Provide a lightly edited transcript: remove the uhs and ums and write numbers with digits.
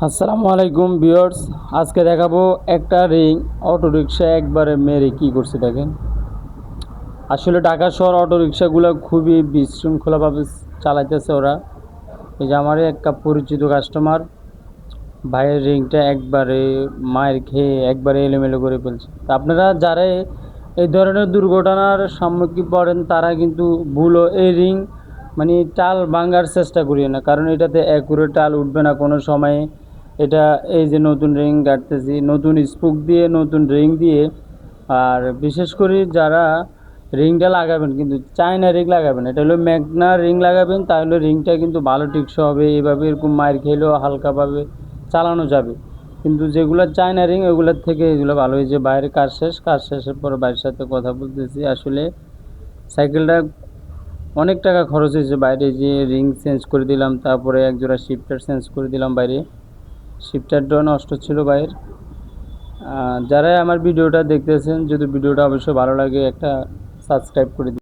আসসালামু আলাইকুম ভিউয়ার্স। আজকে দেখাবো একটা রিং অটোরিকশা একবারে মেরে কি করছে দেখেন। আসলে ঢাকা শহর অটোরিকশাগুলো খুবই বিশৃঙ্খলাভাবে চালাইতেছে ওরা। এই যে আমারই একটা পরিচিত কাস্টমার ভাইয়ের রিংটা একবারে মায়ের খেয়ে একবারে এলোমেলো করে ফেলছে। তা আপনারা যারা এই ধরনের দুর্ঘটনার সম্মুখীন পড়েন তারা কিন্তু ভুলও এই রিং মানে টাল ভাঙার চেষ্টা করিয়ে না, কারণ এটাতে অ্যাকুরেট টাল উঠবে না কোনো সময়ে। এটা এই যে নতুন রিং কাটতেছি নতুন স্পুক দিয়ে নতুন রিং দিয়ে, আর বিশেষ করে যারা রিংটা লাগাবেন কিন্তু চায়না রিং লাগাবেন, এটা হলো ম্যাগনা রিং লাগাবেন, তাহলে রিংটা কিন্তু ভালো টিকসই হবে। এভাবে এরকম মায়ের খেলেও হালকাভাবে চালানো যাবে। কিন্তু যেগুলো চায়না রিং ওগুলোর থেকে এগুলো ভালো। হয়েছে বাইরে কাজ শেষের পর বাইরের সাথে কথা বলতেছি। আসলে সাইকেলটা অনেক টাকা খরচ হয়েছে বাইরে, যে রিং চেঞ্জ করে দিলাম, তারপরে একজোড়া শিফটার চেঞ্জ করে দিলাম বাইরে, শিফটারটাও নষ্ট ছিল বাইরের। যারা আমার ভিডিওটা দেখতেছেন, যদি ভিডিওটা অবশ্যই ভালো লাগে একটা সাবস্ক্রাইব করে দিন।